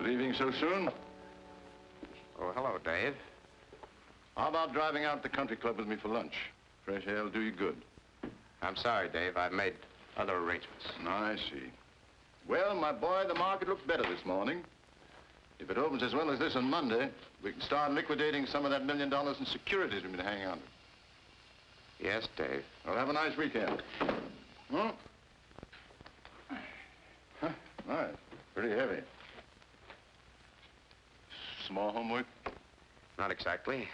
Leaving so soon? Oh, hello, Dave. How about driving out to the country club with me for lunch? Fresh air will do you good. I'm sorry, Dave. I've made other arrangements. I see. Well, my boy, the market looks better this morning. If it opens as well as this on Monday, we can start liquidating some of that $1 million in securities we've been hanging on to. Yes, Dave. Well, have a nice weekend. Hmm? Huh, nice. Pretty heavy. Small homework? Not exactly.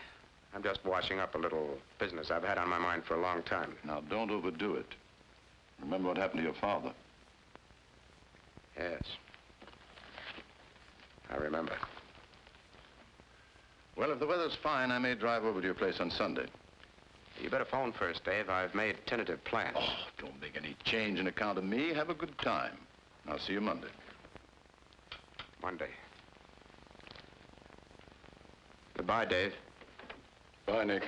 I'm just washing up a little business I've had on my mind for a long time. Now, don't overdo it. Remember what happened to your father. Yes. I remember. Well, if the weather's fine, I may drive over to your place on Sunday. You better phone first, Dave. I've made tentative plans. Oh, don't make any change in account of me. Have a good time. I'll see you Monday. Monday. Goodbye, Dave. Bye, Nick.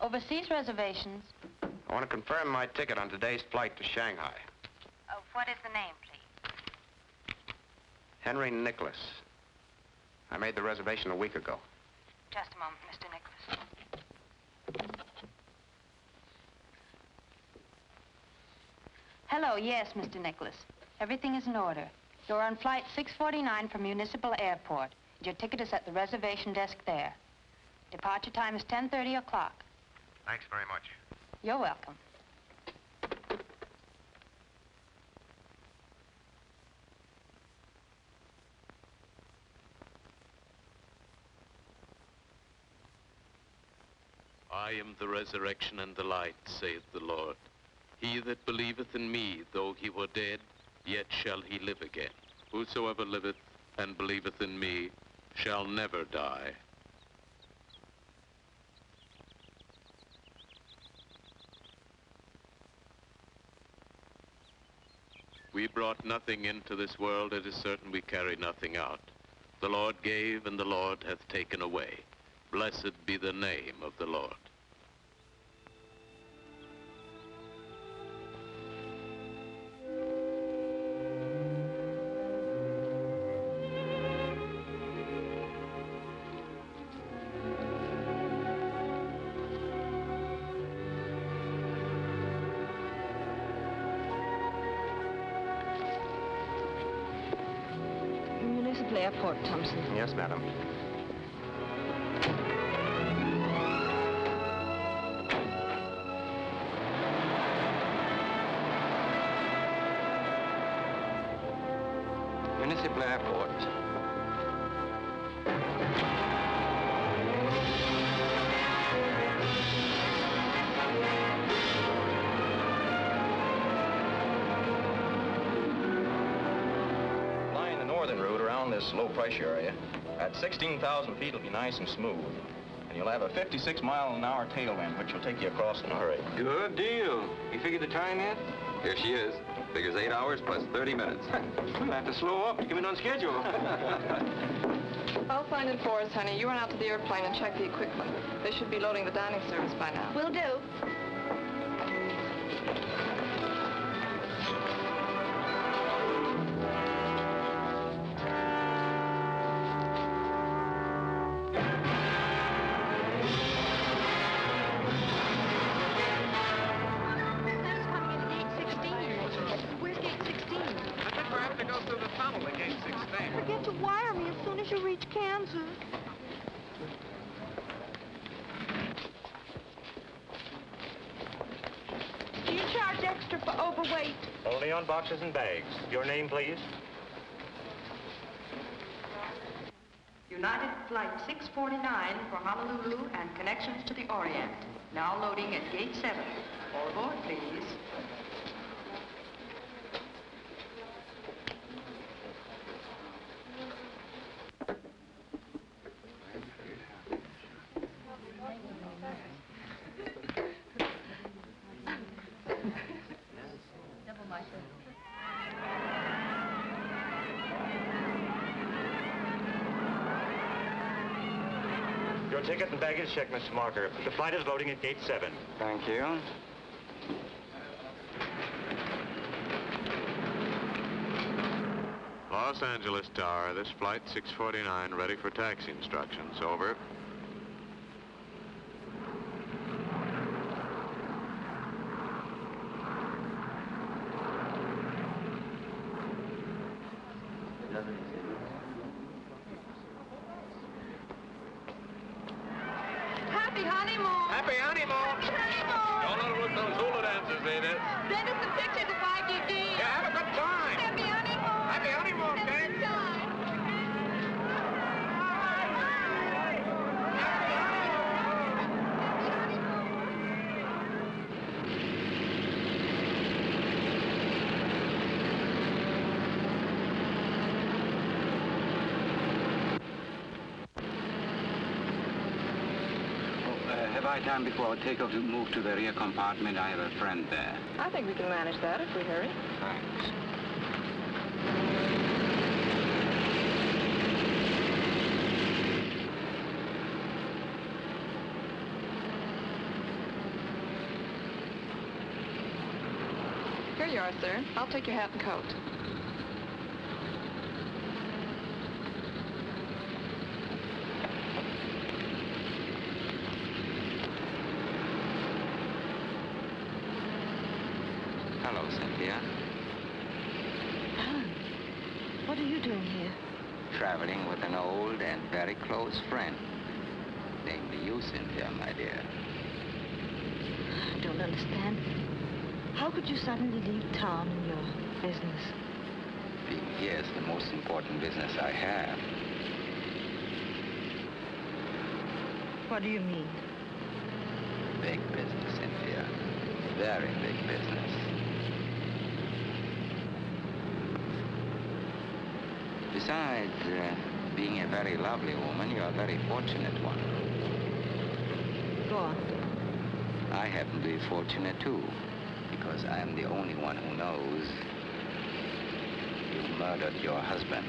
Overseas reservations. I want to confirm my ticket on today's flight to Shanghai. What is the name, please? Henry Nicholas. I made the reservation a week ago. Just a moment, Mr. Nicholas. Hello, yes, Mr. Nicholas. Everything is in order. You're on flight 649 from Municipal Airport. Your ticket is at the reservation desk there. Departure time is 10:30 o'clock. Thanks very much. You're welcome. I am the resurrection and the life, saith the Lord. He that believeth in me, though he were dead, yet shall he live again. Whosoever liveth and believeth in me shall never die. We brought nothing into this world, it is certain we carry nothing out. The Lord gave, and the Lord hath taken away. Blessed be the name of the Lord. Municipal Airport, Thompson. Yes, madam. Municipal Airport. Flying the northern route around this low pressure area, at 16,000 feet it'll be nice and smooth. And you'll have a 56-mile-an-hour tailwind, which will take you across in a hurry. Good deal. You figured the time yet? Here she is. Figures 8 hours plus 30 minutes. We'll have to slow up to come in on schedule. I'll find it for us, honey. You run out to the airplane and check the equipment. They should be loading the dining service by now. Will do. That's coming in gate 16. Where's gate 16? I think we'll have to go through the tunnel at gate 16. Forget to wire me as soon as you reach Kansas. Do you charge extra for overweight? Only on boxes and bags. Your name, please? United Flight 649 for Honolulu and connections to the Orient. Now loading at gate 7. All aboard, please. Your ticket and baggage check, Mr. Marker. The flight is loading at gate 7. Thank you. Los Angeles Tower, this flight 649, ready for taxi instructions. Over. Happy honeymoon! Happy honeymoon! Don't overlook those hula dances, Ada. Send us some pictures of YGG. Yeah, have a good time. Happy honeymoon! Happy honeymoon, Have a kid. good time. Have I time before takeoff to move to the rear compartment? I have a friend there. I think we can manage that if we hurry. Thanks. Here you are, sir. I'll take your hat and coat. Hello, Cynthia. Alan, what are you doing here? Traveling with an old and very close friend. Namely you, Cynthia, my dear. I don't understand. How could you suddenly leave town and your business? Being here is the most important business I have. What do you mean? Big business, Cynthia. Very big business. Besides being a very lovely woman, you're a very fortunate one. Go on. I happen to be fortunate, too, because I am the only one who knows you murdered your husband.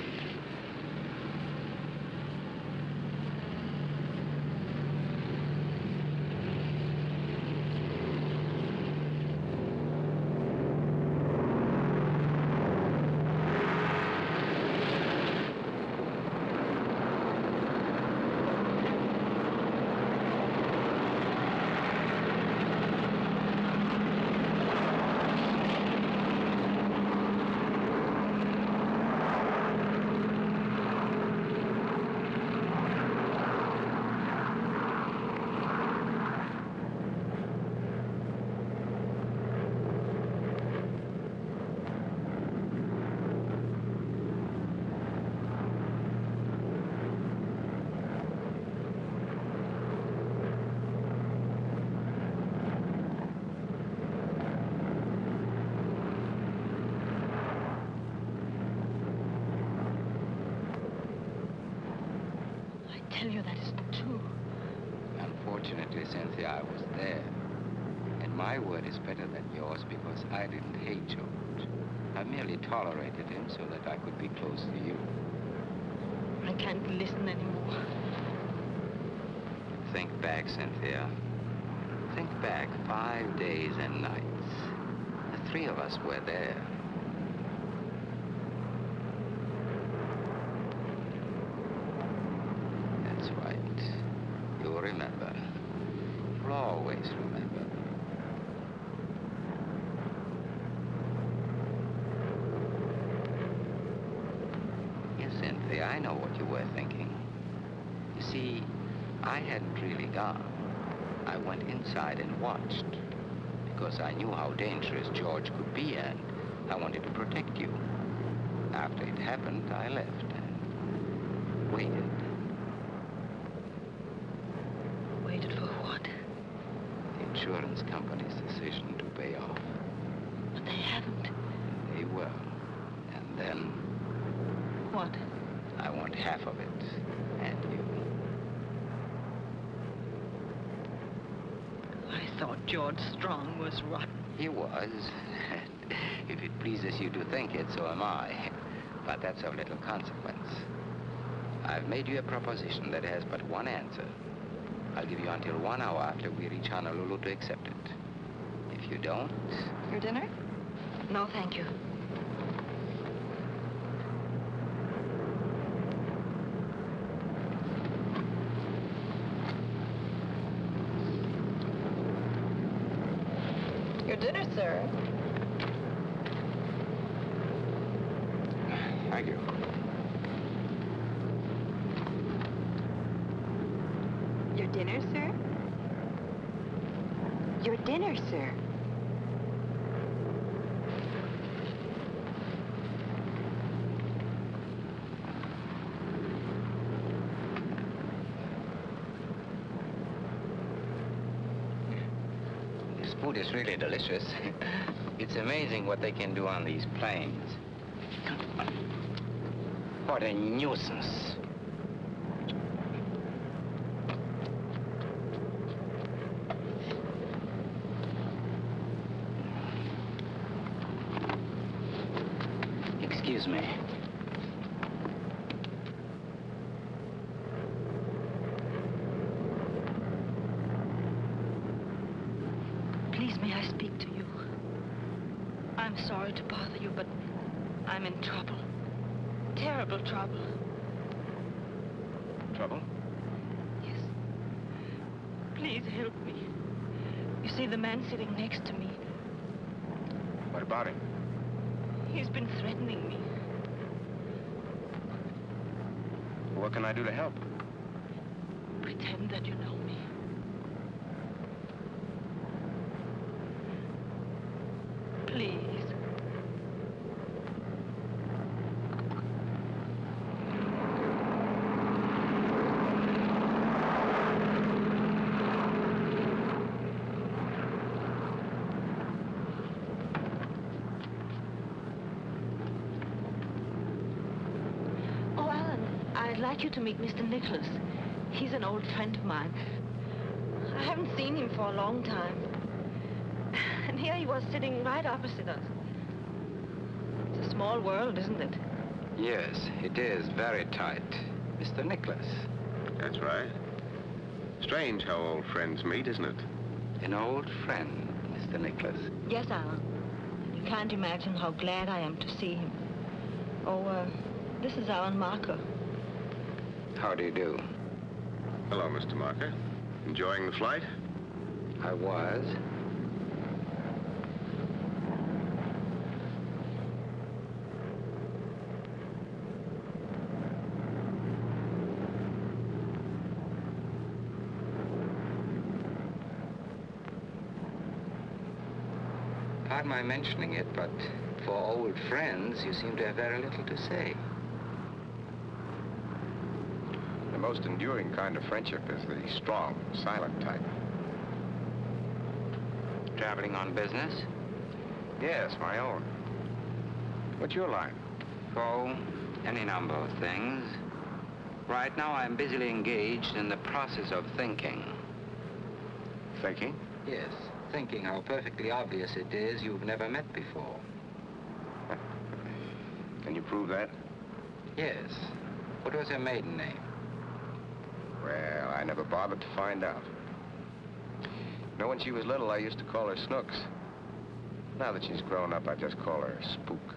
I tell you that isn't true. Unfortunately, Cynthia, I was there. And my word is better than yours because I didn't hate George. I merely tolerated him so that I could be close to you. I can't listen anymore. Think back, Cynthia. Think back 5 days and nights. The three of us were there. That's right. You'll remember. You'll always remember. Yes, Cynthia, I know what you were thinking. You see, I hadn't really gone. I went inside and watched because I knew how dangerous George could be and I wanted to protect you. After it happened, I left and waited. Waited for what? The insurance company's decision to pay off. But they haven't. They will. And then What? I want half of it and you. I thought George Strong was rotten. He was. If it pleases you to think it, so am I. But that's of little consequence. I've made you a proposition that has but one answer. I'll give you until 1 hour after we reach Honolulu to accept it. If you don't... Your dinner? No, thank you. Your dinner, sir. Thank you. Your dinner, sir? Your dinner, sir. This food is really delicious. It's amazing what they can do on these planes. What a nuisance. Excuse me. Please, may I speak to you? I'm sorry to bother you, but I'm in trouble. Terrible trouble. Trouble? Yes. Please help me. You see, the man sitting next to me, What about him? he's been threatening me. What can I do to help? Pretend that you know me. Please. Oh, Alan, I'd like you to meet Mr. Nicholas. He's an old friend of mine. I haven't seen him for a long time. And here he was sitting right opposite us. It's a small world, isn't it? Yes, it is very tight. Mr. Nicholas. That's right. Strange how old friends meet, isn't it? An old friend, Mr. Nicholas. Yes, Alan. You can't imagine how glad I am to see him. Oh, this is Alan Marker. How do you do? Hello, Mr. Marker. Enjoying the flight? I was. Pardon my mentioning it, but for old friends, you seem to have very little to say. The most enduring kind of friendship is the strong, silent type. Traveling on business? Yes, my own. What's your line? Oh, any number of things. Right now, I'm busily engaged in the process of thinking. Thinking? Yes, thinking how perfectly obvious it is you've never met before. Can you prove that? Yes. What was her maiden name? Well, I never bothered to find out. You know, when she was little, I used to call her Snooks. Now that she's grown up, I just call her Spook.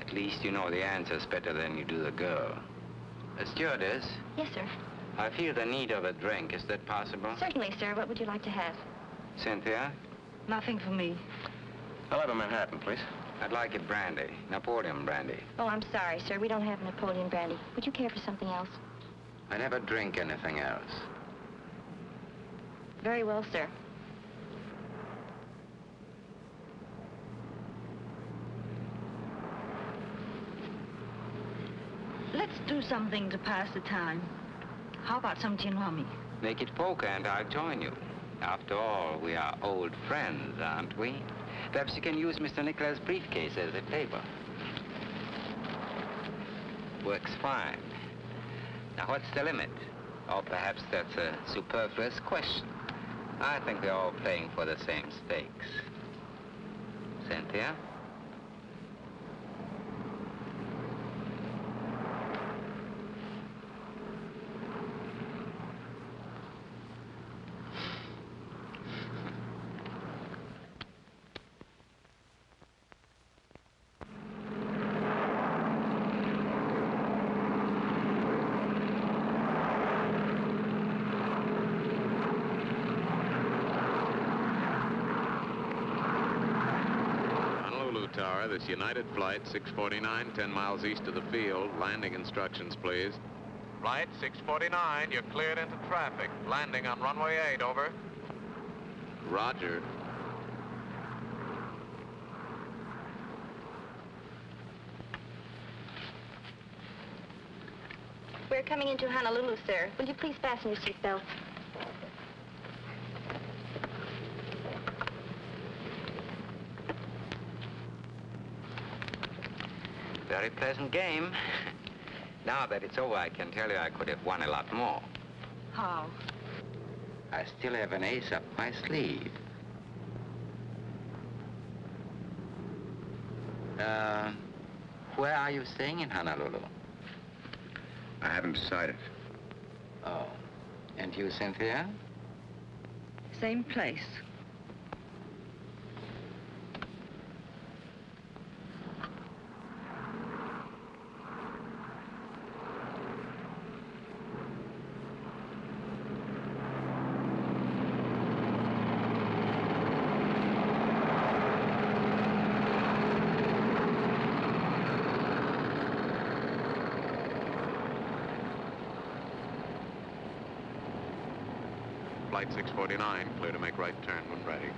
At least you know the answers better than you do the girl. Stewardess, Yes, sir. I feel the need of a drink. Is that possible? Certainly, sir. What would you like to have? Cynthia? Nothing for me. I'll have a Manhattan, please. I'd like it brandy. Napoleon brandy. Oh, I'm sorry, sir. We don't have Napoleon brandy. Would you care for something else? I never drink anything else. Very well, sir. Let's do something to pass the time. How about some gin rummy? Make it poker and I'll join you. After all, we are old friends, aren't we? Perhaps you can use Mr. Nicholas' briefcase as a table. Works fine. Now, what's the limit? Or perhaps that's a superfluous question. I think they're all playing for the same stakes. Cynthia? Tower, this United Flight 649, 10 miles east of the field. Landing instructions, please. Flight 649, you're cleared into traffic. Landing on runway 8, over. Roger. We're coming into Honolulu, sir. Will you please fasten your seatbelt? Very pleasant game. Now that it's over, I can tell you I could have won a lot more. How? I still have an ace up my sleeve. Where are you staying in Honolulu? I haven't decided. Oh. And you, Cynthia? Same place. Flight 649, clear to make right turn when ready.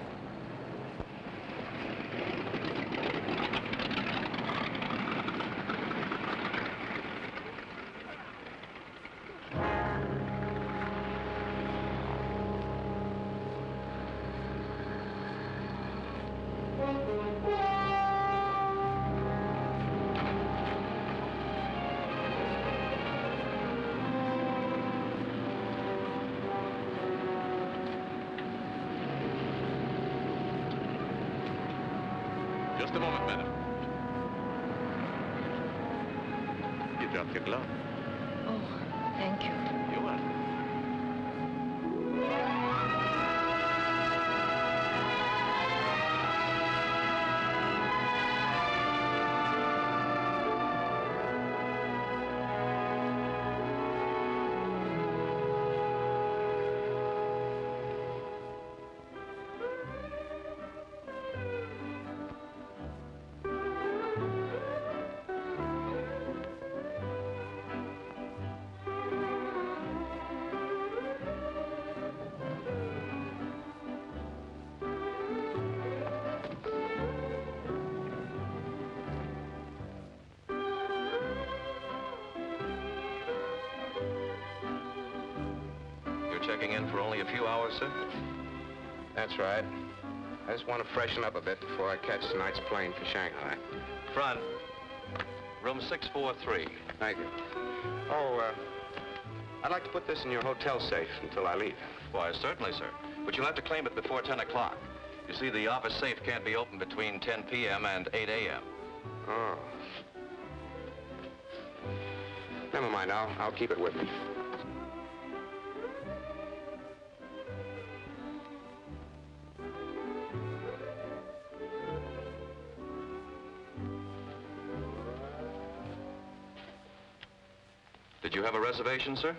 Just a moment, madam. You dropped your glove. Oh, thank you. You're welcome. Checking in for only a few hours, sir? That's right. I just want to freshen up a bit before I catch tonight's plane for Shanghai. Front. Room 643. Thank you. Oh, I'd like to put this in your hotel safe until I leave. Why, certainly, sir. But you'll have to claim it before 10 o'clock. You see, the office safe can't be opened between 10 p.m. and 8 a.m. Oh. Never mind, I'll keep it with me. Did you have a reservation, sir?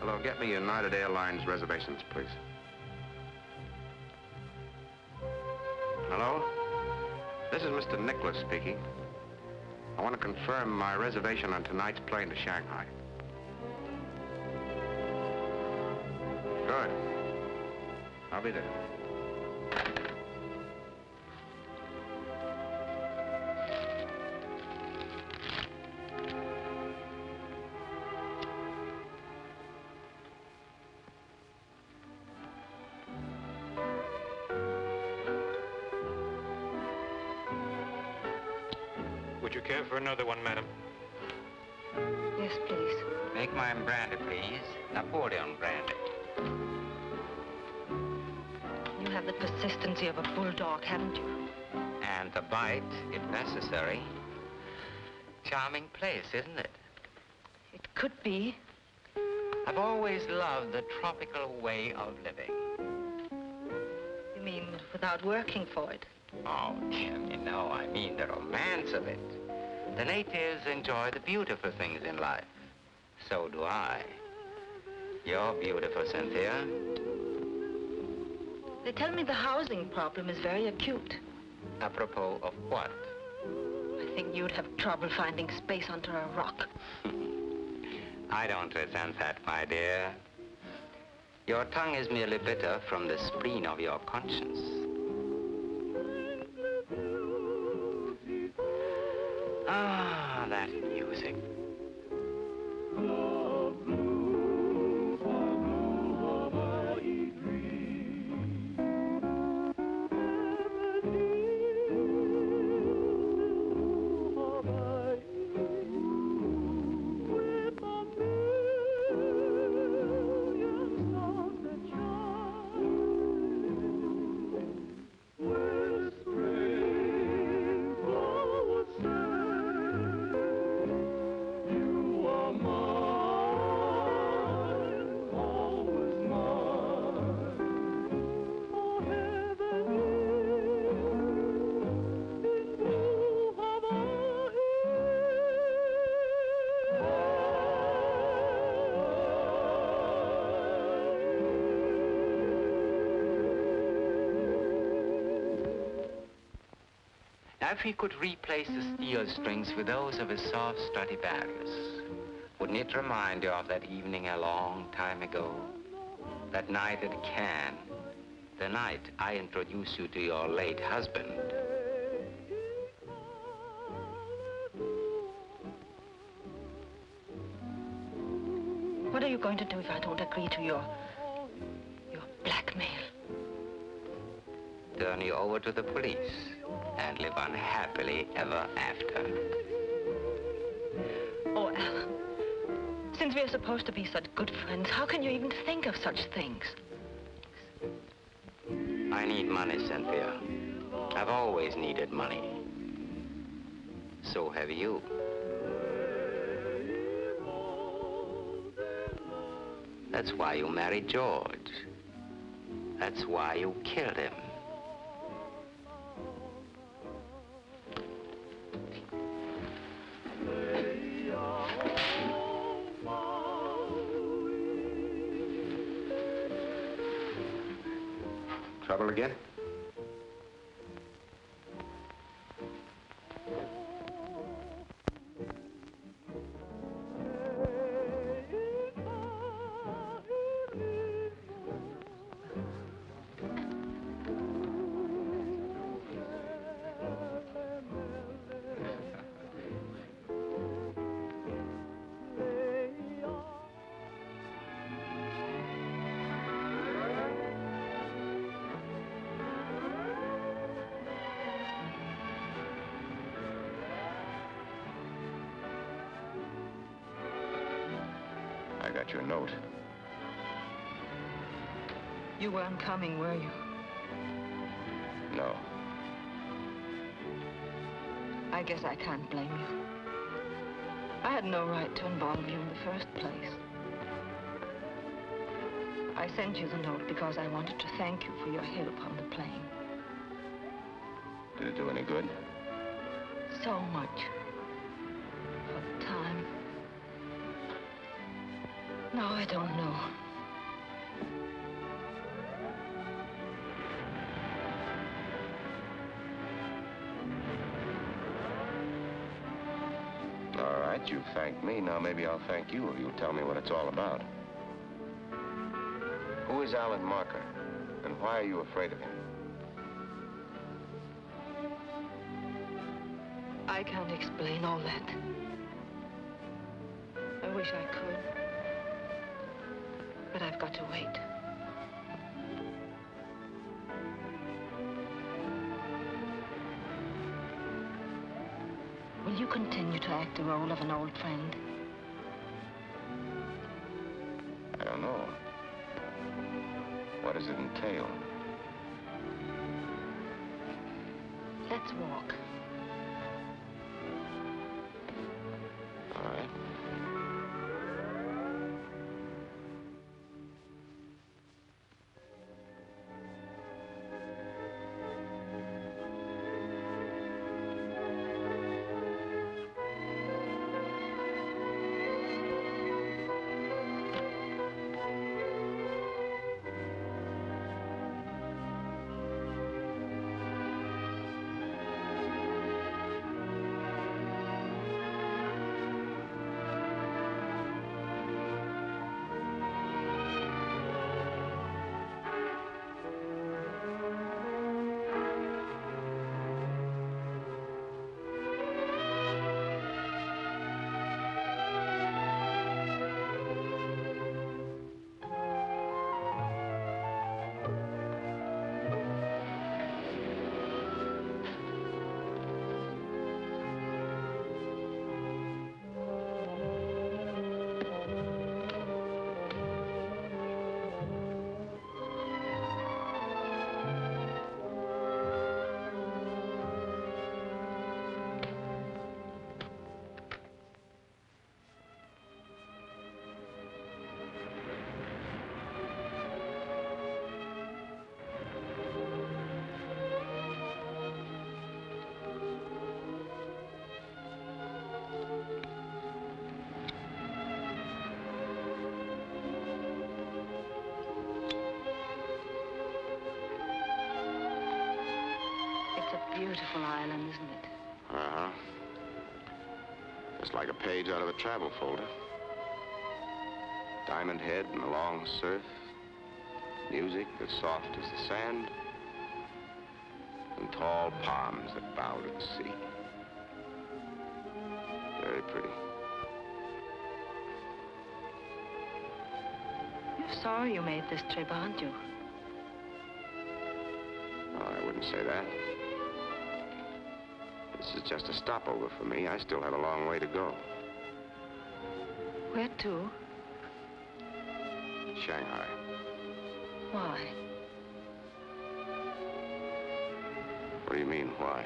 Hello, get me United Airlines reservations, please. Hello? This is Mr. Nicholas speaking. I want to confirm my reservation on tonight's plane to Shanghai. Good. I'll be there. Would you care for another one, madam? Yes, please. Make mine brandy, please. Napoleon brandy. You have the persistency of a bulldog, haven't you? And the bite, if necessary. Charming place, isn't it? It could be. I've always loved the tropical way of living. You mean without working for it? Oh, dear me, no. I mean the romance of it. The natives enjoy the beautiful things in life. So do I. You're beautiful, Cynthia. They tell me the housing problem is very acute. Apropos of what? I think you'd have trouble finding space under a rock. I don't resent that, my dear. Your tongue is merely bitter from the spleen of your conscience. Ah, that music. If he could replace the steel strings with those of his soft Stradivarius, wouldn't it remind you of that evening a long time ago? That night at Cannes, the night I introduced you to your late husband. What are you going to do if I don't agree to your blackmail? Turn you over to the police and live unhappily ever after. Oh, Alan, since we're supposed to be such good friends, how can you even think of such things? I need money, Cynthia. I've always needed money. So have you. That's why you married George. That's why you killed him. Trouble again? I got your note. You weren't coming, were you? No. I guess I can't blame you. I had no right to involve you in the first place. I sent you the note because I wanted to thank you for your help on the plane. Did it do any good? So much. For the time. No, I don't know. All right, you thanked me. Now maybe I'll thank you if you'll tell me what it's all about. Who is Alan Marker? And why are you afraid of him? I can't explain all that. I wish I could. But I've got to wait. Will you continue to act the role of an old friend? I don't know. What does it entail? Let's walk. All right. Beautiful island, isn't it? Uh-huh. Just like a page out of a travel folder. Diamond Head and the long surf. Music as soft as the sand. And tall palms that bow to the sea. Very pretty. You're sorry you made this trip, aren't you? No, I wouldn't say that. This is just a stopover for me. I still have a long way to go. Where to? Shanghai. Why? What do you mean, why?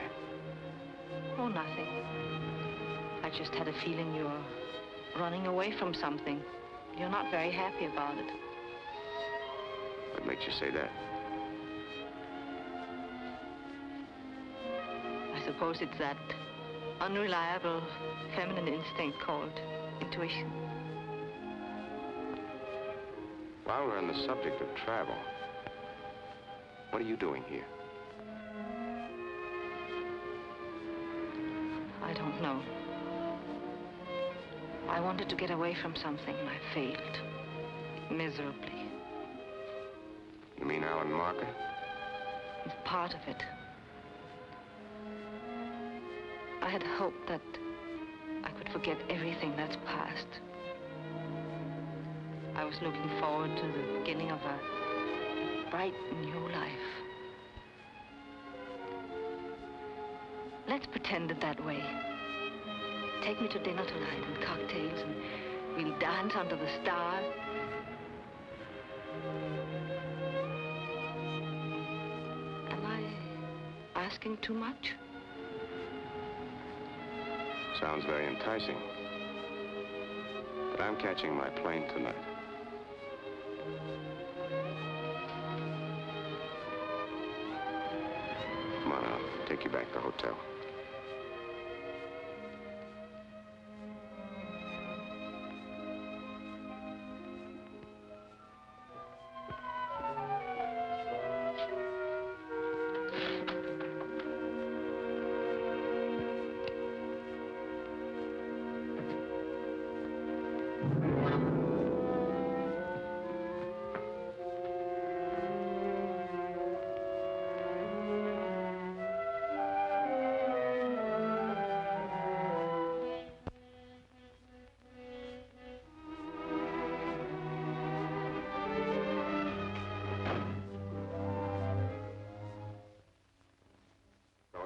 Oh, nothing. I just had a feeling you're running away from something. You're not very happy about it. What makes you say that? I suppose it's that unreliable feminine instinct called intuition. While we're on the subject of travel, what are you doing here? I don't know. I wanted to get away from something and I failed. Miserably. You mean Alan Marker? It's part of it. I had hoped that I could forget everything that's past. I was looking forward to the beginning of a bright new life. Let's pretend it that way. Take me to dinner tonight and cocktails, and we'll dance under the stars. Am I asking too much? Sounds very enticing. But I'm catching my plane tonight. Come on, I'll take you back to the hotel.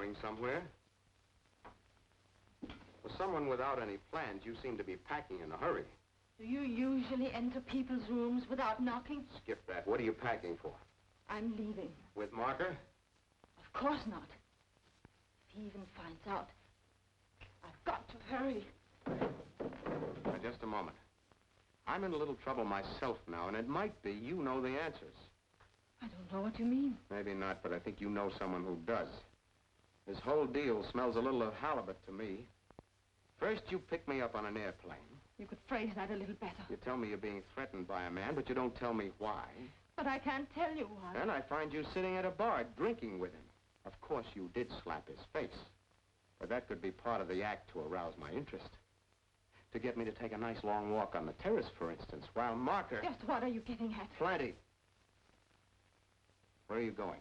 going somewhere. For someone without any plans, you seem to be packing in a hurry. Do you usually enter people's rooms without knocking? Skip that. What are you packing for? I'm leaving. With Marker? Of course not. If he even finds out, I've got to hurry. Now, just a moment. I'm in a little trouble myself now, and it might be you know the answers. I don't know what you mean. Maybe not, but I think you know someone who does. This whole deal smells a little of halibut to me. First, you pick me up on an airplane. You could phrase that a little better. You tell me you're being threatened by a man, but you don't tell me why. But I can't tell you why. Then I find you sitting at a bar drinking with him. Of course, you did slap his face. But that could be part of the act to arouse my interest. To get me to take a nice long walk on the terrace, for instance, while Marker... Just what are you getting at? Plenty. Where are you going?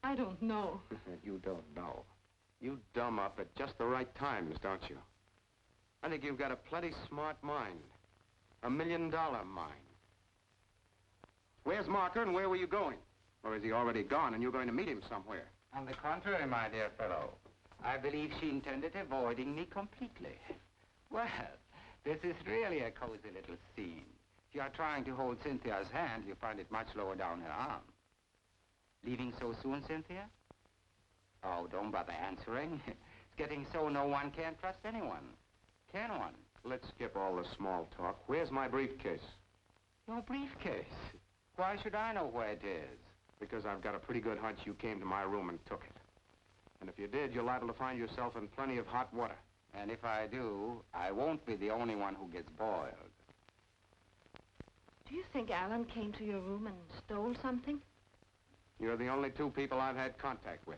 I don't know. You don't know. You dumb up at just the right times, don't you? I think you've got a plenty smart mind. $1 million mind. Where's Marker and where were you going? Or is he already gone and you're going to meet him somewhere? On the contrary, my dear fellow, I believe she intended avoiding me completely. Well, this is really a cozy little scene. If you are trying to hold Cynthia's hand, you find it much lower down her arm. Leaving so soon, Cynthia? Oh, don't bother answering. It's getting so no one can trust anyone. Can one? Let's skip all the small talk. Where's my briefcase? Your briefcase? Why should I know where it is? Because I've got a pretty good hunch you came to my room and took it. And if you did, you're liable to find yourself in plenty of hot water. And if I do, I won't be the only one who gets boiled. Do you think Alan came to your room and stole something? You're the only two people I've had contact with.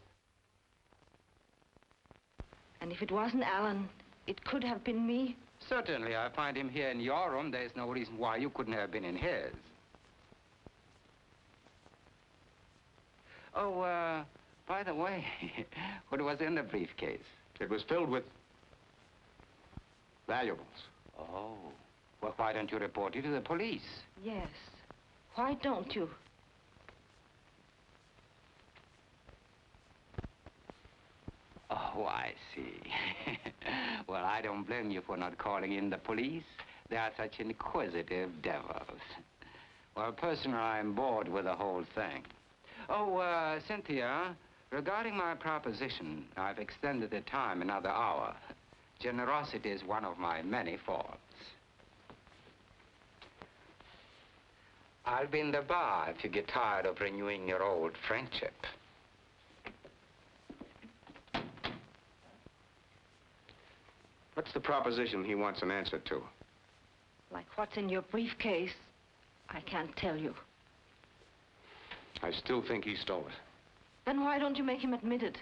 And if it wasn't Alan, it could have been me? Certainly, I find him here in your room. There's no reason why you couldn't have been in his. Oh, by the way, what was in the briefcase? It was filled with valuables. Oh, well, why don't you report it to the police? Yes. Why don't you? Oh, I see. Well, I don't blame you for not calling in the police. They are such inquisitive devils. Well, personally, I'm bored with the whole thing. Oh, Cynthia, regarding my proposition, I've extended the time another hour. Generosity is one of my many faults. I'll be in the bar if you get tired of renewing your old friendship. What's the proposition he wants an answer to? Like what's in your briefcase, I can't tell you. I still think he stole it. Then why don't you make him admit it?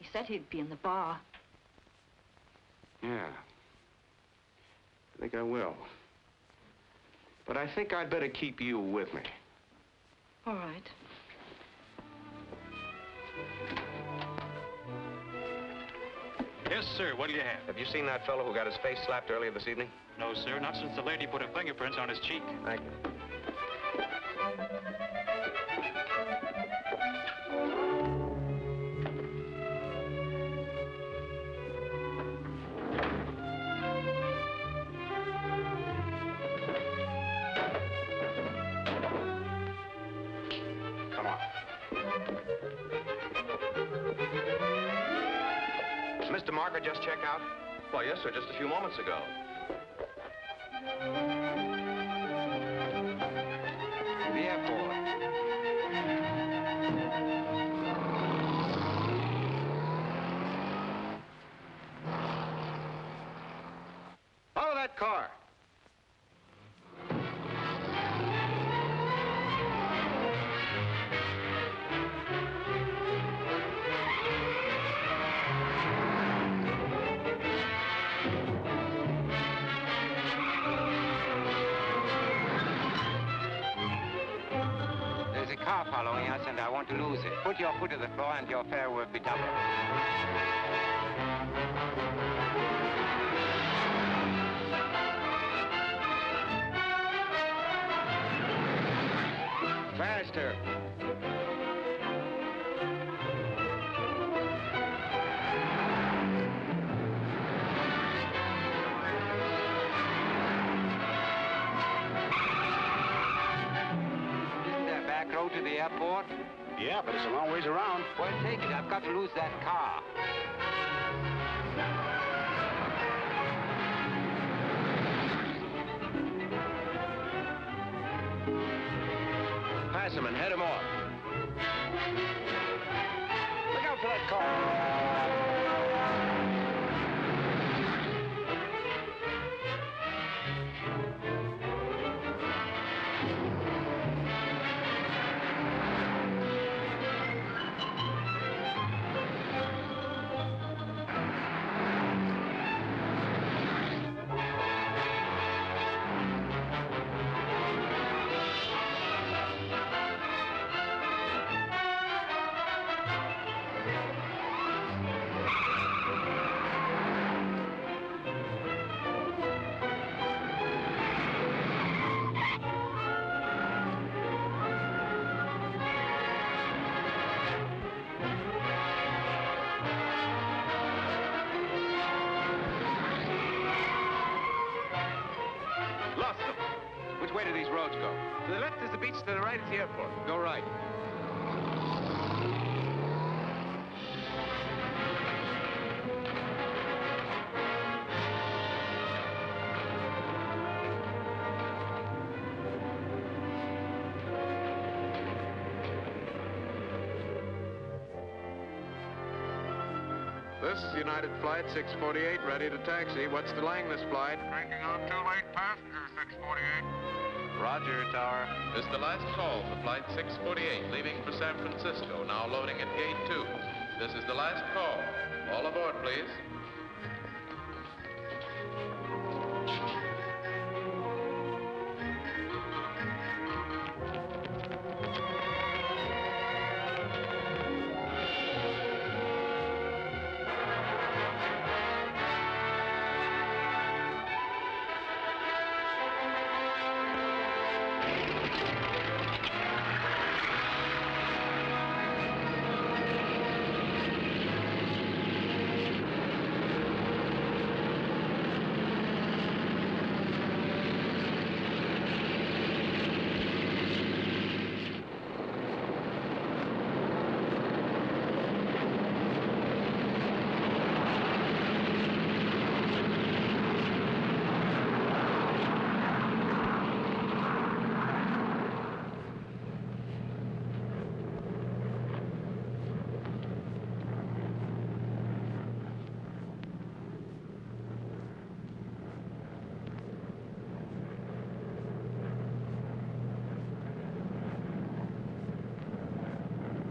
He said he'd be in the bar. Yeah. I think I will. But I think I'd better keep you with me. All right. Yes, sir. What do you have? Have you seen that fellow who got his face slapped earlier this evening? No, sir. Not since the lady put her fingerprints on his cheek. Thank you. Come on. Did Mr. Marker just check out? Why, yes, sir, just a few moments ago. The airport. Follow that car. There's a car following us, and I want to lose it. Put your foot to the floor, and your fare will be doubled. Faster. road to the airport? Yeah, but it's a long ways around. Well, take it. I've got to lose that car. Pass him and head him off. Look out for that car. Lost them. Which way do these roads go? To the left is the beach, to the right is the airport. Go right. This is United Flight 648, ready to taxi. What's delaying this flight? Taking on 2 late passengers, 648. Roger, Tower. This is the last call for Flight 648, leaving for San Francisco, now loading at Gate 2. This is the last call. All aboard, please.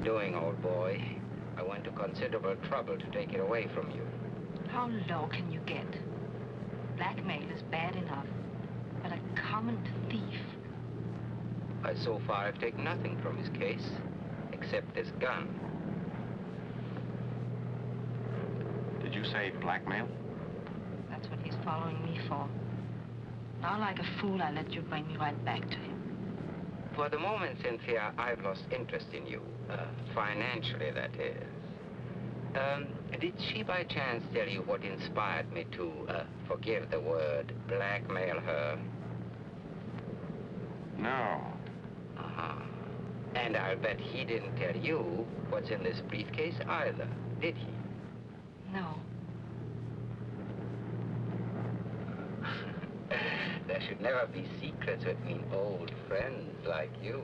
Doing, old boy. I went to considerable trouble to take it away from you. How low can you get? Blackmail is bad enough, but a common thief. So far, I've taken nothing from his case, except this gun. Did you say blackmail? That's what he's following me for. Now, like a fool, I let you bring me right back to him. For the moment, Cynthia, I've lost interest in you. Financially, that is. Did she by chance tell you what inspired me to, forgive the word, blackmail her? No. Uh-huh. And I'll bet he didn't tell you what's in this briefcase either, did he? No. There should never be secrets between old friends like you.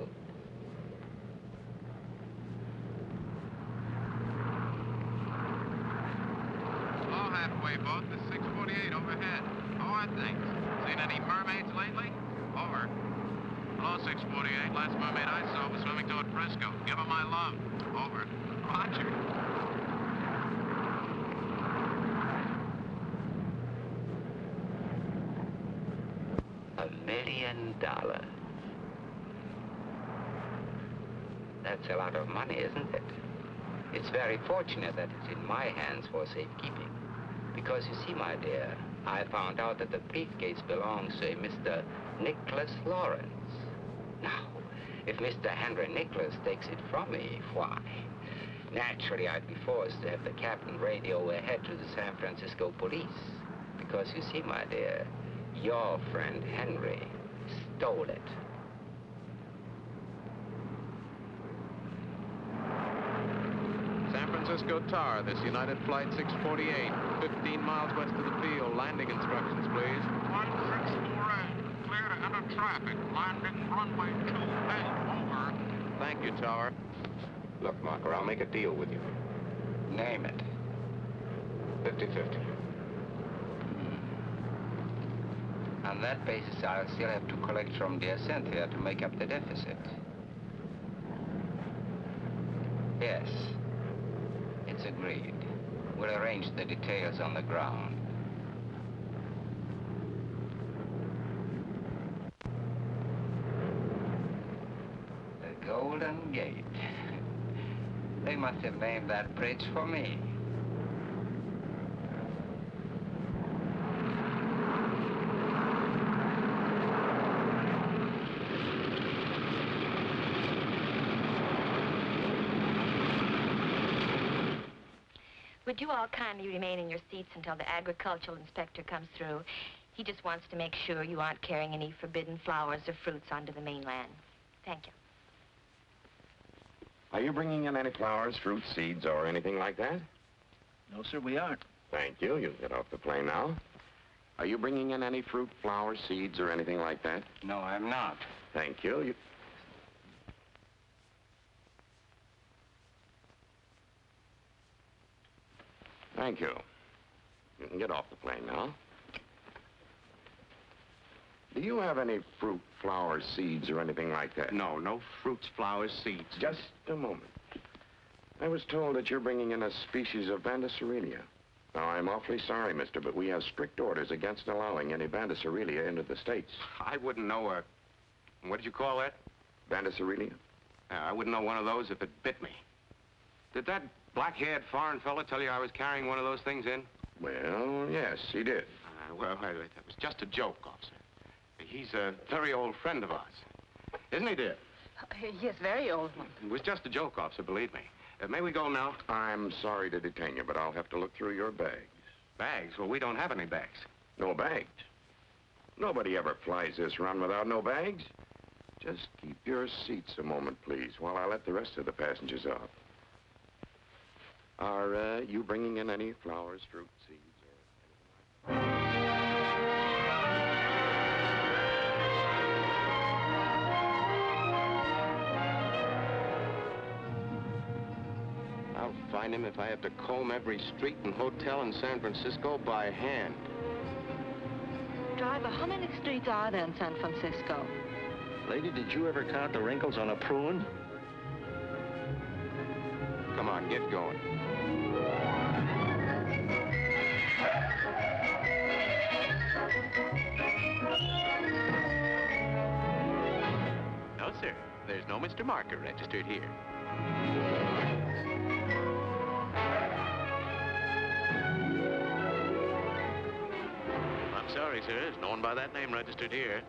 All halfway boat, the 648 overhead. How are things? Seen any mermaids lately? Over. Hello, 648. Last mermaid I saw was swimming toward Frisco. Give her my love. Over. Roger. $1 million. That's a lot of money, isn't it? It's very fortunate that it's in my hands for safekeeping. Because you see, my dear, I found out that the briefcase belongs to a Mr. Nicholas Lawrence. Now, if Mr. Henry Nicholas takes it from me, why, naturally I'd be forced to have the captain radio ahead to the San Francisco police. Because you see, my dear, your friend Henry stole it. Frisco Tower, this United Flight 648, 15 miles west of the field. Landing instructions, please. Flight 648, clear to enter traffic. Landing runway 28, over. Thank you, Tower. Look, Marker, I'll make a deal with you. Name it. 50-50. On that basis, I'll still have to collect from dear Cynthia to make up the deficit. Yes. It's agreed. We'll arrange the details on the ground. The Golden Gate. They must have named that bridge for me. Would you all kindly remain in your seats until the agricultural inspector comes through? He just wants to make sure you aren't carrying any forbidden flowers or fruits onto the mainland. Thank you. Are you bringing in any flowers, fruits, seeds, or anything like that? No, sir, we aren't. Thank you. You can get off the plane now. Are you bringing in any fruit, flowers, seeds, or anything like that? No, I'm not. Thank you. Thank you. You can get off the plane now. Do you have any fruit, flowers, seeds, or anything like that? No fruits, flowers, seeds. Just a moment. I was told that you're bringing in a species of Vanda Cerealia. Now, I'm awfully sorry, mister, but we have strict orders against allowing any Vanda Cerealia into the States. I wouldn't know what did you call that? Vanda Cerealia? I wouldn't know one of those if it bit me. Did that black-haired foreign fella tell you I was carrying one of those things in? Well, yes, he did. That was just a joke, officer. He's a very old friend of ours. Isn't he, dear? Yes, very old one. It was just a joke, officer, believe me. May we go now? I'm sorry to detain you, but I'll have to look through your bags. Bags? Well, we don't have any bags. No bags? Nobody ever flies this run without no bags. Just keep your seats a moment, please, while I let the rest of the passengers off. Are you bringing in any flowers, fruit, seeds, or anything like that? I'll find him if I have to comb every street and hotel in San Francisco by hand. Driver, how many streets are there in San Francisco? Lady, did you ever count the wrinkles on a prune? Come on, get going. No, sir. There's no Mr. Marker registered here. I'm sorry, sir. There's no one by that name registered here.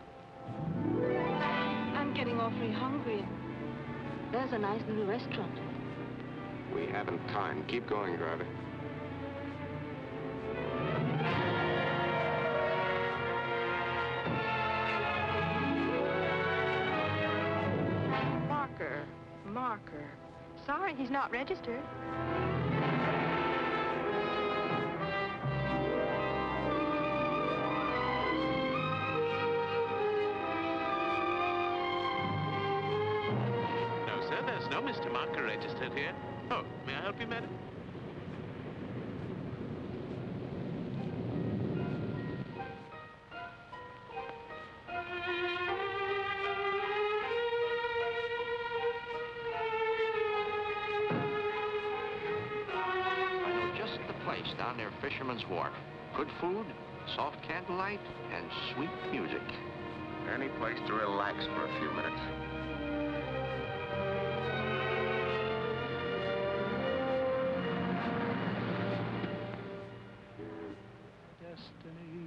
I'm getting awfully hungry. There's a nice little restaurant. We haven't time. Keep going, driver. Marker. Sorry, he's not registered. No, sir, there's no Mr. Marker registered here. Oh, may I help you, madam? Down near Fisherman's Wharf. Good food, soft candlelight, and sweet music. Any place to relax for a few minutes. Destiny,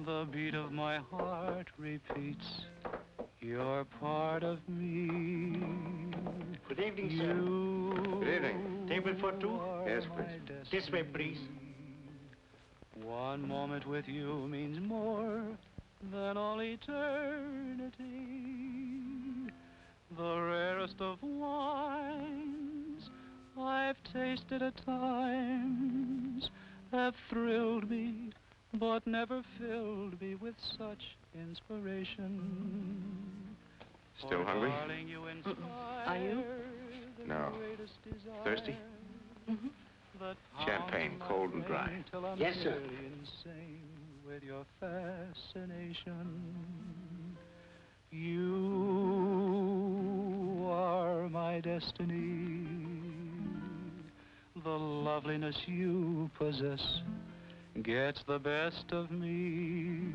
the beat of my heart repeats. You're part of me. Good evening, sir. Good evening. Table for two? Yes, please. This way, please. One moment with you means more than all eternity. The rarest of wines, I've tasted at times, have thrilled me, but never filled me with such inspiration. Still hungry? Are you? No. Thirsty? Champagne, cold and dry. Yes, sir. Insane with your fascination. You are my destiny. The loveliness you possess gets the best of me.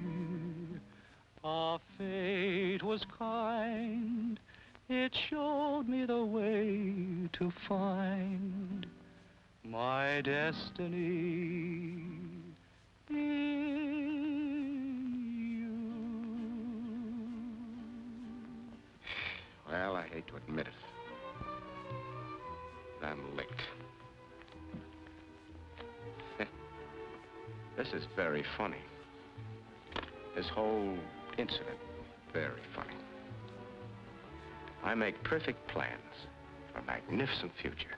Our fate was kind. It showed me the way to find my destiny in you. Well, I hate to admit it. But I'm licked. This is very funny. This whole incident, very funny. I make perfect plans for a magnificent future.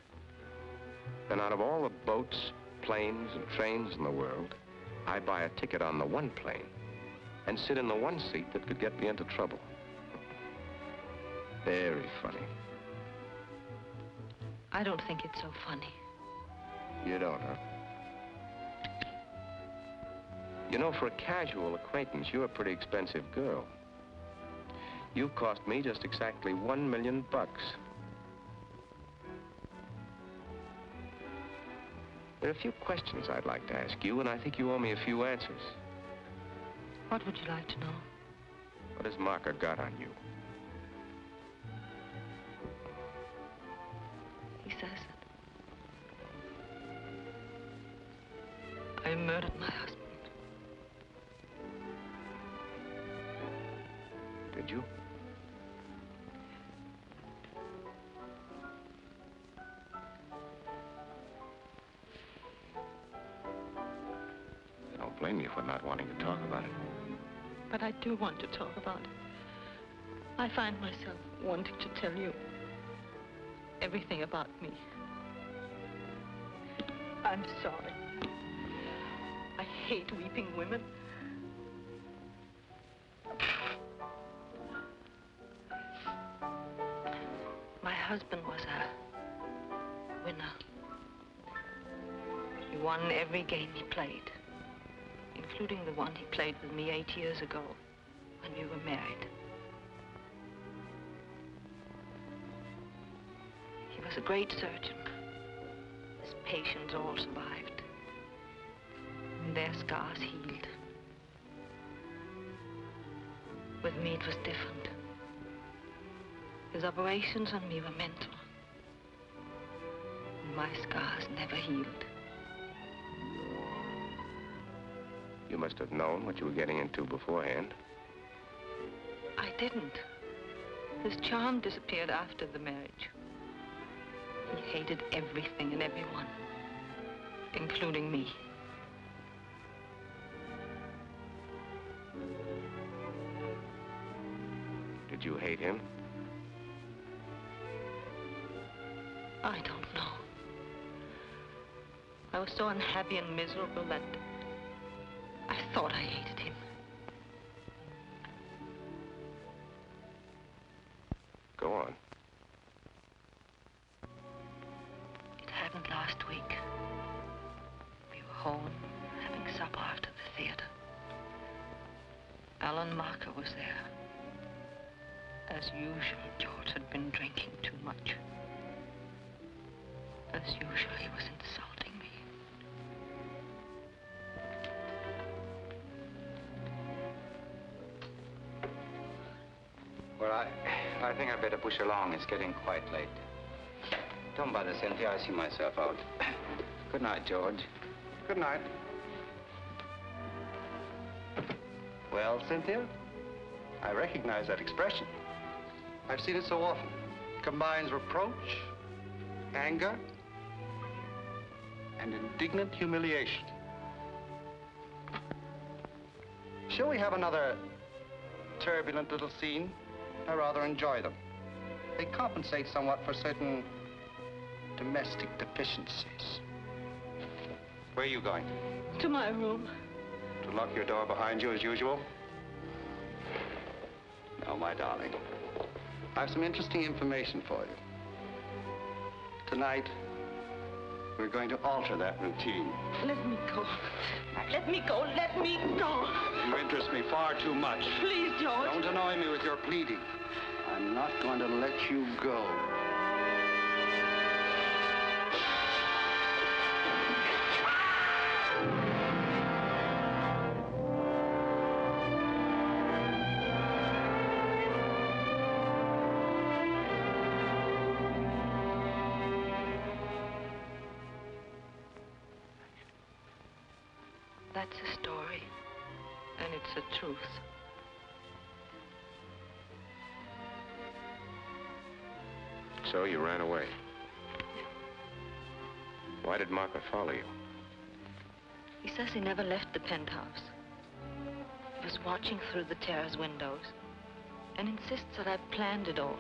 Then out of all the boats, planes, and trains in the world, I buy a ticket on the one plane and sit in the one seat that could get me into trouble. Very funny. I don't think it's so funny. You don't, huh? You know, for a casual acquaintance, you're a pretty expensive girl. You cost me just exactly $1 million. There are a few questions I'd like to ask you, and I think you owe me a few answers. What would you like to know? What has Marker got on you? He says that I murdered my husband. Did you? I don't blame you for not wanting to talk about it. But I do want to talk about it. I find myself wanting to tell you everything about me. I'm sorry. I hate weeping women. My husband was a winner. He won every game he played, including the one he played with me 8 years ago when we were married. He was a great surgeon. His patients all survived, and their scars healed. With me, it was different. His operations on me were mental. My scars never healed. You must have known what you were getting into beforehand. I didn't. His charm disappeared after the marriage. He hated everything and everyone, including me. Did you hate him? I don't know. I was so unhappy and miserable that I thought I hated him. Go on. It happened last week. We were home, having supper after the theater. Alan Marker was there. As usual, George had been drinking too much. As usual, he was insulting me. Well, I think I'd better push along. It's getting quite late. Don't bother, Cynthia. I see myself out. Good night, George. Good night. Well, Cynthia, I recognize that expression. I've seen it so often. It combines reproach, anger, and indignant humiliation. Shall we have another turbulent little scene? I rather enjoy them. They compensate somewhat for certain domestic deficiencies. Where are you going? To my room. To lock your door behind you as usual? No, my darling. I have some interesting information for you. Tonight, we're going to alter that routine. Let me go. Let me go. Let me go. You interest me far too much. Please, George. Don't annoy me with your pleading. I'm not going to let you go. That's a story, and it's the truth. So you ran away. Why did Marker follow you? He says he never left the penthouse. He was watching through the terrace windows and insists that I planned it all.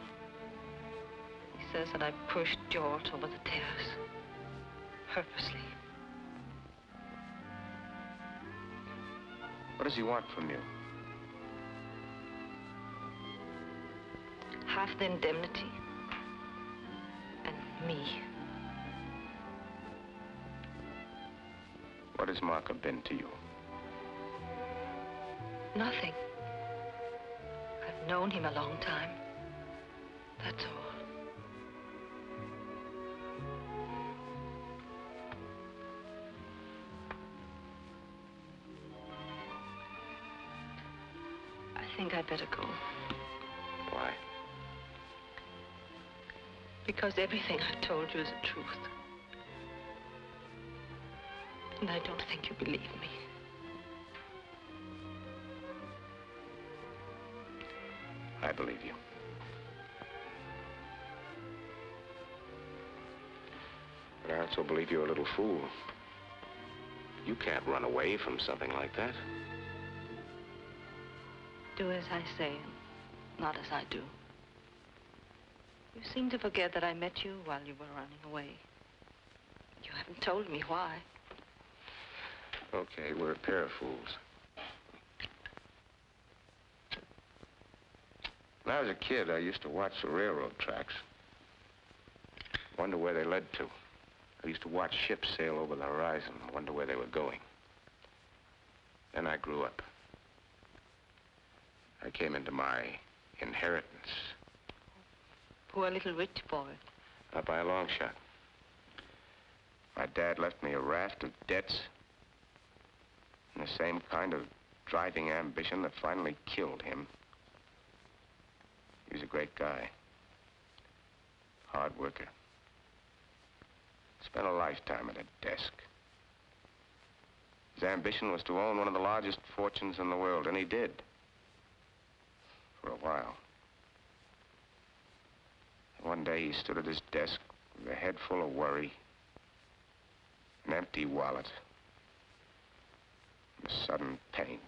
He says that I pushed George over the terrace, purposely. What does he want from you? Half the indemnity. And me. What has Marker been to you? Nothing. I've known him a long time. That's all. I think I'd better go. Why? Because everything I've told you is the truth. And I don't think you believe me. I believe you. But I also believe you're a little fool. You can't run away from something like that. Do as I say, not as I do. You seem to forget that I met you while you were running away. You haven't told me why. Okay, we're a pair of fools. When I was a kid, I used to watch the railroad tracks. Wonder where they led to. I used to watch ships sail over the horizon, wonder where they were going. Then I grew up. I came into my inheritance. Poor little rich boy. Not by a long shot. My dad left me a raft of debts and the same kind of driving ambition that finally killed him. He was a great guy. Hard worker. Spent a lifetime at a desk. His ambition was to own one of the largest fortunes in the world, and he did. For a while. One day he stood at his desk with a head full of worry, an empty wallet, and a sudden pain.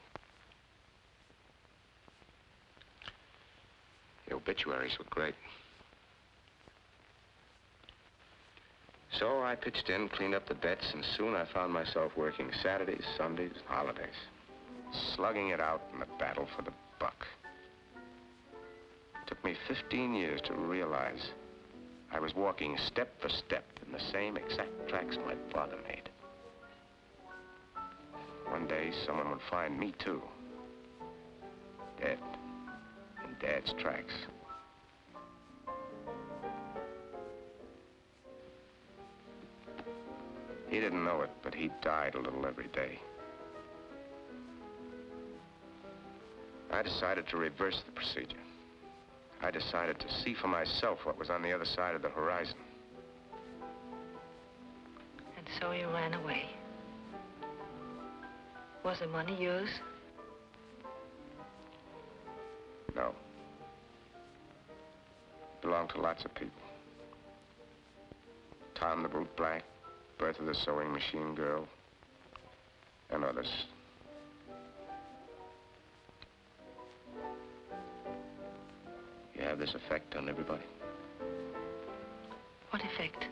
The obituaries were great. So I pitched in, cleaned up the debts, and soon I found myself working Saturdays, Sundays, and holidays, slugging it out in the battle for the buck. It took me 15 years to realize I was walking step for step in the same exact tracks my father made. One day, someone would find me, too. Dead. In Dad's tracks. He didn't know it, but he died a little every day. I decided to reverse the procedure. I decided to see for myself what was on the other side of the horizon. And so you ran away. Was the money yours? No. Belonged to lots of people. Tom the Boot Black, Bertha the Sewing Machine Girl, and others. You have this effect on everybody? What effect?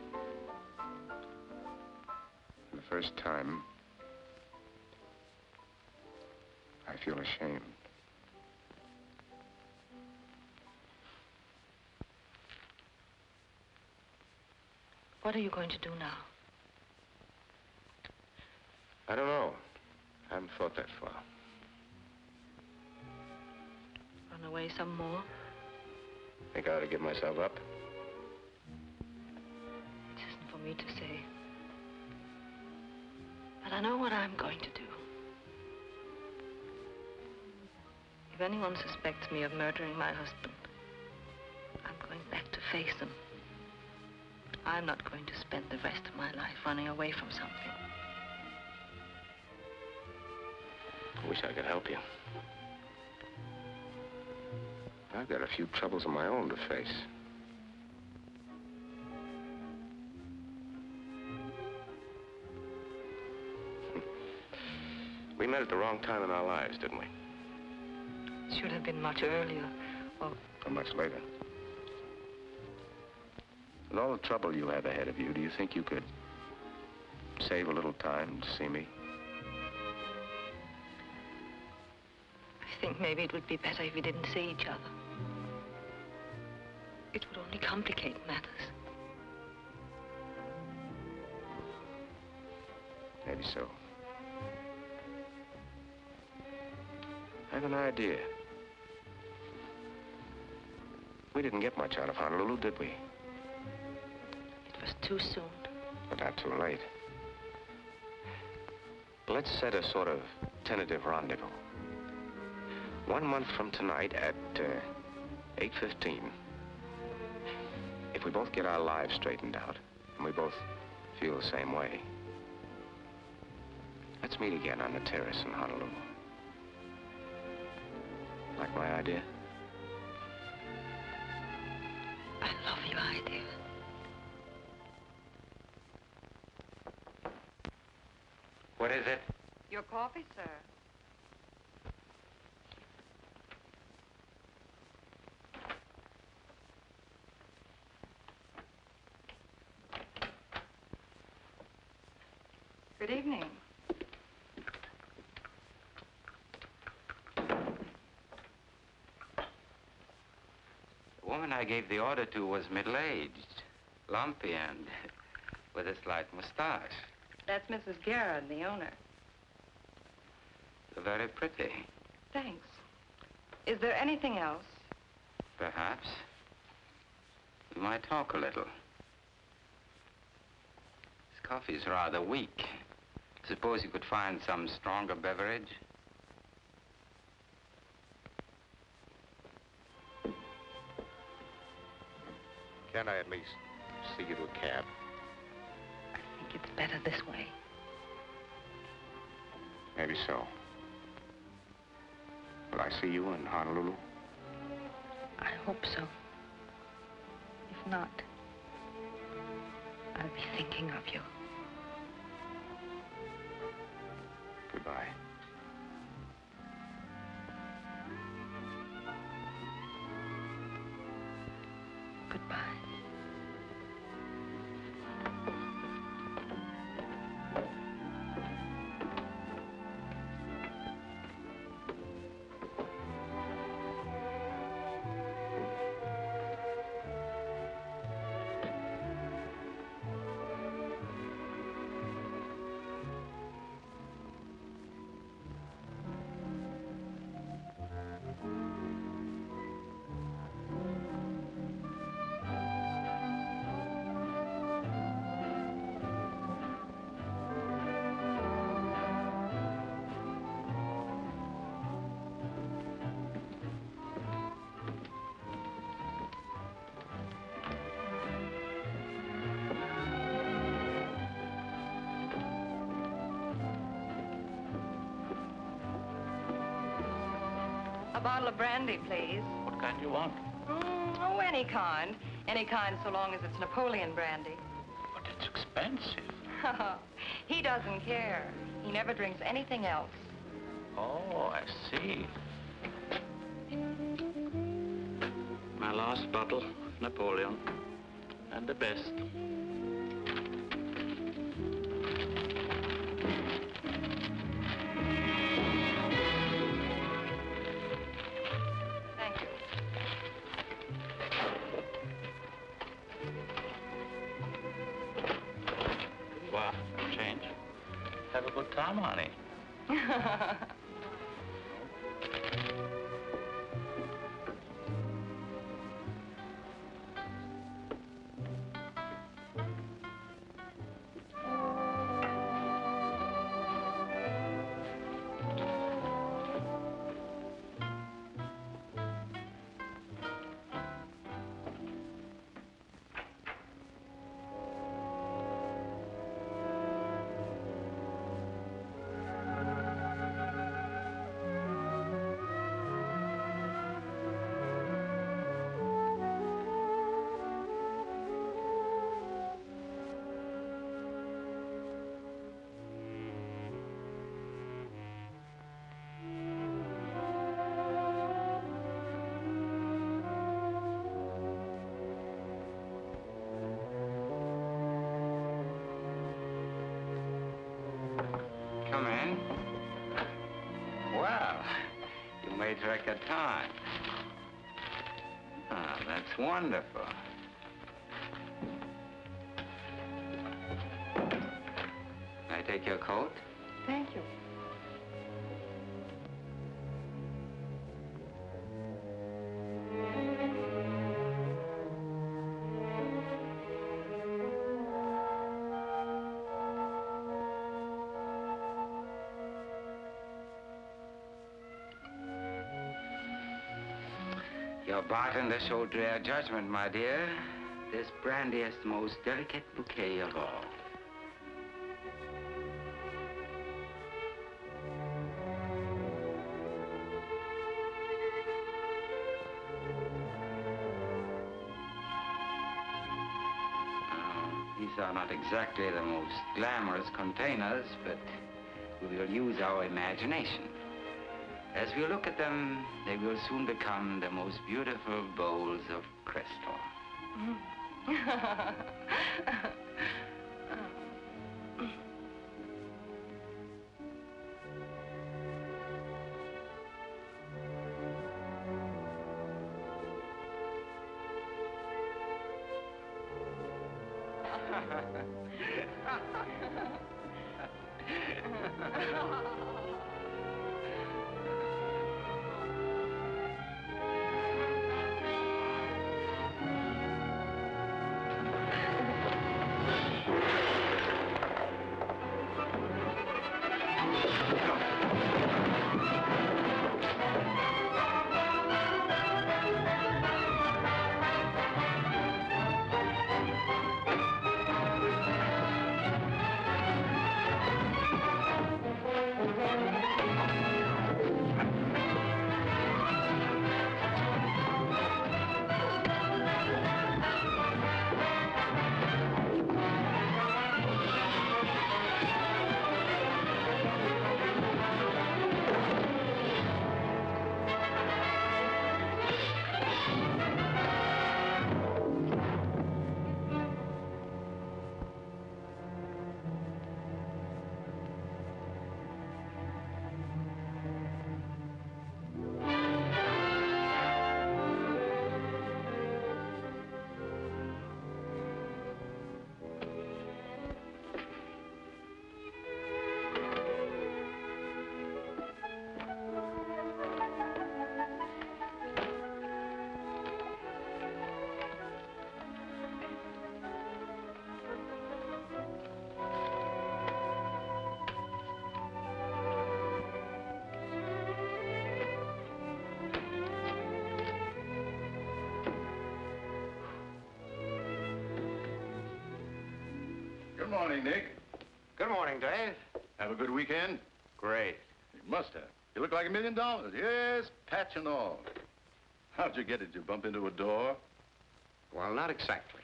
first time, I feel ashamed. What are you going to do now? I don't know. I haven't thought that far. Run away some more? Think I ought to give myself up? It isn't for me to say. But I know what I'm going to do. If anyone suspects me of murdering my husband, I'm going back to face them. I'm not going to spend the rest of my life running away from something. I wish I could help you. I've got a few troubles of my own to face. We met at the wrong time in our lives, didn't we? It should have been much earlier, or much later. With all the trouble you have ahead of you, do you think you could save a little time to see me? I think maybe it would be better if we didn't see each other. It would only complicate matters. Maybe so. I have an idea. We didn't get much out of Honolulu, did we? It was too soon. But not too late. Let's set a sort of tentative rendezvous. 1 month from tonight at 8:15. If we both get our lives straightened out, and we both feel the same way, let's meet again on the terrace in Honolulu. Like my idea? I love your idea. What is it? Your coffee, sir. Good evening. The woman I gave the order to was middle-aged, lumpy, and with a slight mustache. That's Mrs. Garrett, the owner. Very pretty. Thanks. Is there anything else? Perhaps. We might talk a little. This coffee's rather weak. Suppose you could find some stronger beverage? Can't I at least see you to a cab? I think it's better this way. Maybe so. Will I see you in Honolulu? I hope so. If not, I'll be thinking of you. Goodbye. Goodbye. A bottle of brandy, please. What kind do you want? Oh, any kind. Any kind so long as it's Napoleon brandy. But it's expensive. He doesn't care. He never drinks anything else. Oh, I see. My last bottle, Napoleon. And the best. put Tom on it. Come in. Well, you made record time. Ah, that's wonderful. Can I take your coat? Thank you. Your bartender showed rare judgment, my dear. This brandy is the most delicate bouquet of all. These are not exactly the most glamorous containers, but we will use our imagination. As we look at them, they will soon become the most beautiful bowls of crystal. Good morning, Nick. Good morning, Dave. Have a good weekend? Great. You must have. You look like $1 million. Yes, patch and all. How'd you get it? Did you bump into a door? Well, not exactly.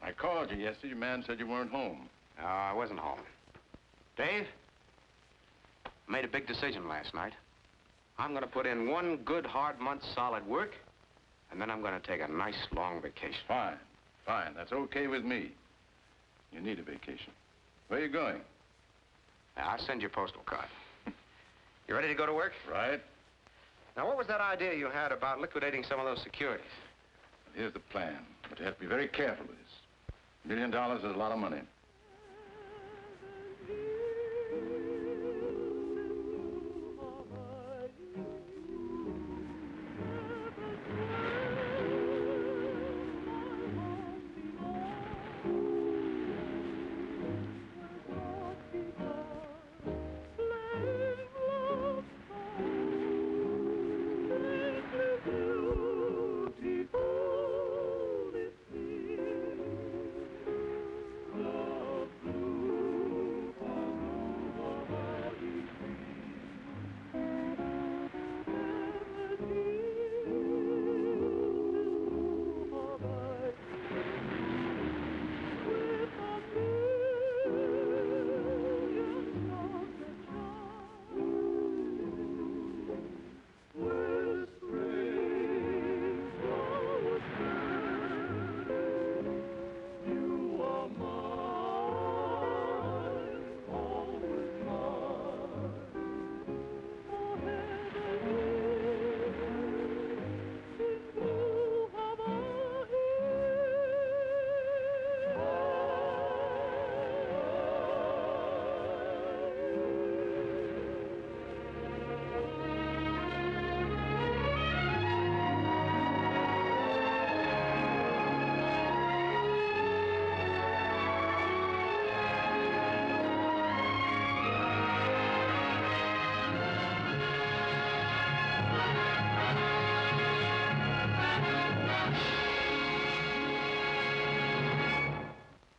I called you yesterday. Your man said you weren't home. No, I wasn't home. Dave, I made a big decision last night. I'm going to put in one good, hard month's solid work, and then I'm going to take a nice, long vacation. Fine. Fine. That's okay with me. You need a vacation. Where are you going? I'll send you a postal card. You ready to go to work? Right. Now, what was that idea you had about liquidating some of those securities? Here's the plan. But you have to be very careful with this. $1 million is a lot of money.